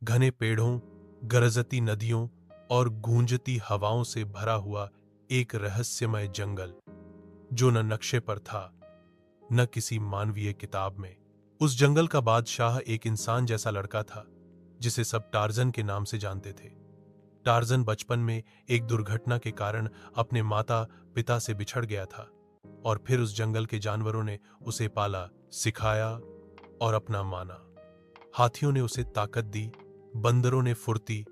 घने पेड़ों, गरजती नदियों और गूंजती हवाओं से भरा हुआ एक रहस्यमय जंगल, जो न नक्शे पर था न किसी मानवीय किताब में। उस जंगल का बादशाह एक इंसान जैसा लड़का था, जिसे सब टार्जन के नाम से जानते थे। टार्जन बचपन में एक दुर्घटना के कारण अपने माता पिता से बिछड़ गया था, और फिर उस जंगल के जानवरों ने उसे पाला, सिखाया और अपना माना। हाथियों ने उसे ताकत दी, बंदरों ने फुर्ती,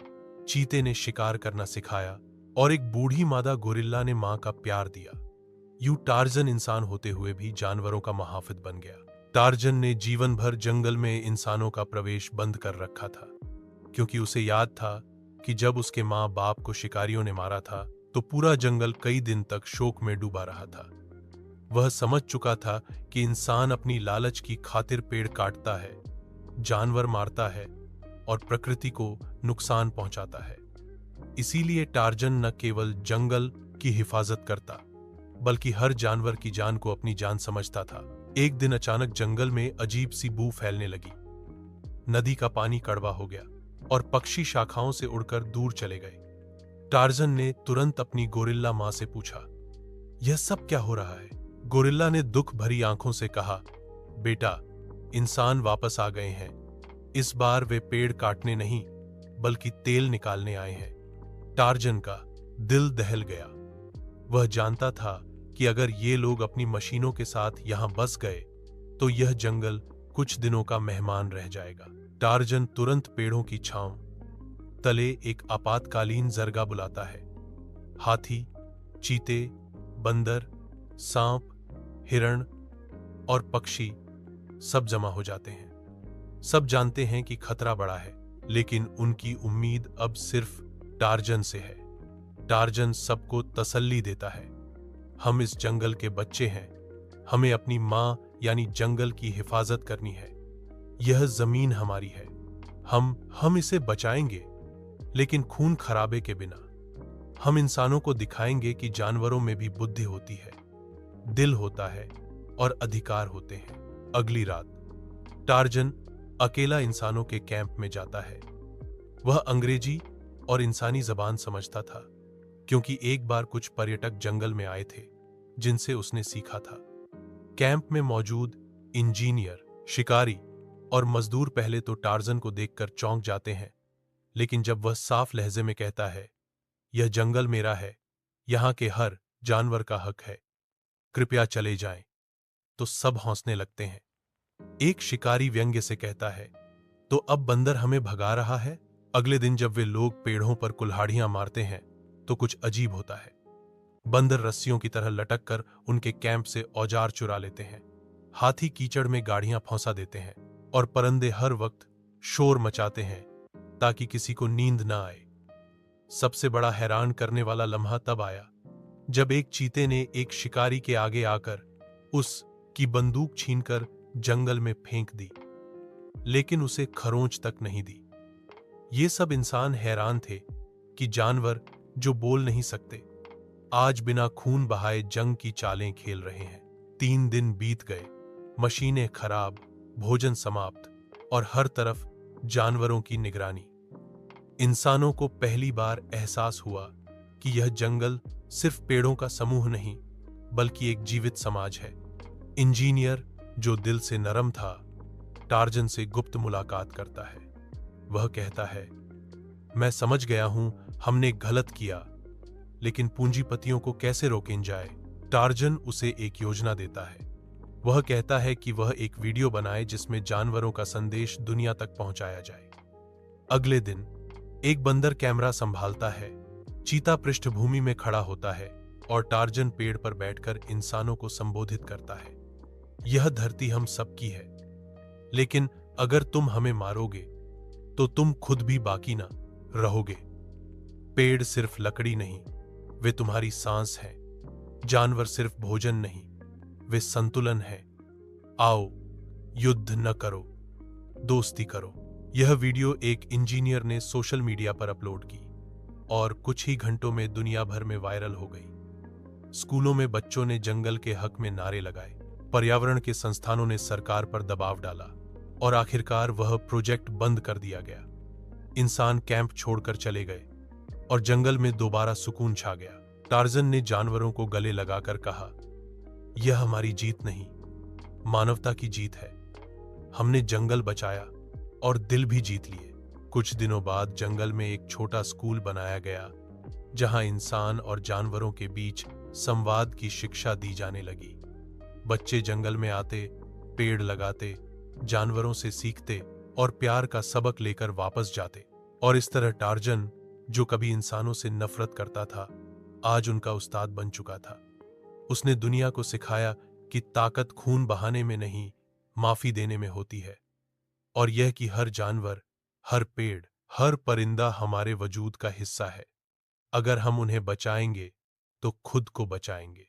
चीते ने शिकार करना सिखाया और एक बूढ़ी मादा गोरिल्ला ने मां का प्यार दिया। यूं टार्जन इंसान होते हुए भी जानवरों का मुहाफिज बन गया। टार्जन ने जीवन भर जंगल में इंसानों का प्रवेश बंद कर रखा था, क्योंकि उसे याद था कि जब उसके माँ बाप को शिकारियों ने मारा था तो पूरा जंगल कई दिन तक शोक में डूबा रहा था। वह समझ चुका था कि इंसान अपनी लालच की खातिर पेड़ काटता है, जानवर मारता है और प्रकृति को नुकसान पहुंचाता है। इसीलिए टार्जन न केवल जंगल की हिफाजत करता, बल्कि हर जानवर की जान को अपनी जान समझता था। एक दिन अचानक जंगल में अजीब सी बू फैलने लगी। नदी का पानी कड़वा हो गया और पक्षी शाखाओं से उड़कर दूर चले गए। टार्जन ने तुरंत अपनी गोरिल्ला मां से पूछा, यह सब क्या हो रहा है? गोरिल्ला ने दुख भरी आंखों से कहा, बेटा, इंसान वापस आ गए हैं। इस बार वे पेड़ काटने नहीं, बल्कि तेल निकालने आए हैं। टार्जन का दिल दहल गया। वह जानता था कि अगर ये लोग अपनी मशीनों के साथ यहां बस गए तो यह जंगल कुछ दिनों का मेहमान रह जाएगा। टार्जन तुरंत पेड़ों की छांव तले एक आपातकालीन जरगा बुलाता है। हाथी, चीते, बंदर, सांप, हिरण और पक्षी सब जमा हो जाते हैं। सब जानते हैं कि खतरा बड़ा है, लेकिन उनकी उम्मीद अब सिर्फ टार्जन से है। टार्जन सबको तसल्ली देता है, हम इस जंगल के बच्चे हैं, हमें अपनी मां यानी जंगल की हिफाजत करनी है। यह जमीन हमारी है, हम इसे बचाएंगे, लेकिन खून खराबे के बिना। हम इंसानों को दिखाएंगे कि जानवरों में भी बुद्धि होती है, दिल होता है और अधिकार होते हैं। अगली रात टार्जन अकेला इंसानों के कैंप में जाता है। वह अंग्रेजी और इंसानी जबान समझता था, क्योंकि एक बार कुछ पर्यटक जंगल में आए थे जिनसे उसने सीखा था। कैंप में मौजूद इंजीनियर, शिकारी और मजदूर पहले तो टार्जन को देखकर चौंक जाते हैं, लेकिन जब वह साफ लहजे में कहता है, यह जंगल मेरा है, यहां के हर जानवर का हक है, कृपया चले जाएं, तो सब हंसने लगते हैं। एक शिकारी व्यंग्य से कहता है, तो अब बंदर हमें भगा रहा है? अगले दिन जब वे लोग पेड़ों पर कुल्हाड़ियां मारते हैं तो कुछ अजीब होता है। बंदर रस्सियों की तरह लटक कर उनके कैंप से औजार चुरा लेते हैं। हाथी कीचड़ में गाड़ियां फंसा देते हैं और परिंदे हर वक्त शोर मचाते हैं ताकि किसी को नींद ना आए। सबसे बड़ा हैरान करने वाला लम्हा तब आया जब एक चीते ने एक शिकारी के आगे आकर उसकी बंदूक छीनकर जंगल में फेंक दी, लेकिन उसे खरोंच तक नहीं दी। ये सब इंसान हैरान थे कि जानवर जो बोल नहीं सकते आज बिना खून बहाए जंग की चालें खेल रहे हैं। 3 दिन बीत गए, मशीनें खराब, भोजन समाप्त और हर तरफ जानवरों की निगरानी। इंसानों को पहली बार एहसास हुआ कि यह जंगल सिर्फ पेड़ों का समूह नहीं, बल्कि एक जीवित समाज है। इंजीनियर, जो दिल से नरम था, टार्जन से गुप्त मुलाकात करता है। वह कहता है, मैं समझ गया हूं, हमने गलत किया, लेकिन पूंजीपतियों को कैसे रोकें जाए? टार्जन उसे एक योजना देता है। वह कहता है कि वह एक वीडियो बनाए जिसमें जानवरों का संदेश दुनिया तक पहुंचाया जाए। अगले दिन एक बंदर कैमरा संभालता है, चीता पृष्ठभूमि में खड़ा होता है और टार्जन पेड़ पर बैठकर इंसानों को संबोधित करता है। यह धरती हम सबकी है, लेकिन अगर तुम हमें मारोगे तो तुम खुद भी बाकी ना रहोगे। पेड़ सिर्फ लकड़ी नहीं, वे तुम्हारी सांस हैं। जानवर सिर्फ भोजन नहीं, वे संतुलन है। आओ, युद्ध न करो, दोस्ती करो। यह वीडियो एक इंजीनियर ने सोशल मीडिया पर अपलोड की और कुछ ही घंटों में दुनिया भर में वायरल हो गई। स्कूलों में बच्चों ने जंगल के हक में नारे लगाए, पर्यावरण के संस्थानों ने सरकार पर दबाव डाला और आखिरकार वह प्रोजेक्ट बंद कर दिया गया। इंसान कैंप छोड़कर चले गए और जंगल में दोबारा सुकून छा गया। टार्जन ने जानवरों को गले लगाकर कहा, यह हमारी जीत नहीं, मानवता की जीत है। हमने जंगल बचाया और दिल भी जीत लिए। कुछ दिनों बाद जंगल में एक छोटा स्कूल बनाया गया जहां इंसान और जानवरों के बीच संवाद की शिक्षा दी जाने लगी। बच्चे जंगल में आते, पेड़ लगाते, जानवरों से सीखते और प्यार का सबक लेकर वापस जाते। और इस तरह टार्जन, जो कभी इंसानों से नफरत करता था, आज उनका उस्ताद बन चुका था। उसने दुनिया को सिखाया कि ताकत खून बहाने में नहीं, माफी देने में होती है, और यह कि हर जानवर, हर पेड़, हर परिंदा हमारे वजूद का हिस्सा है। अगर हम उन्हें बचाएंगे तो खुद को बचाएंगे।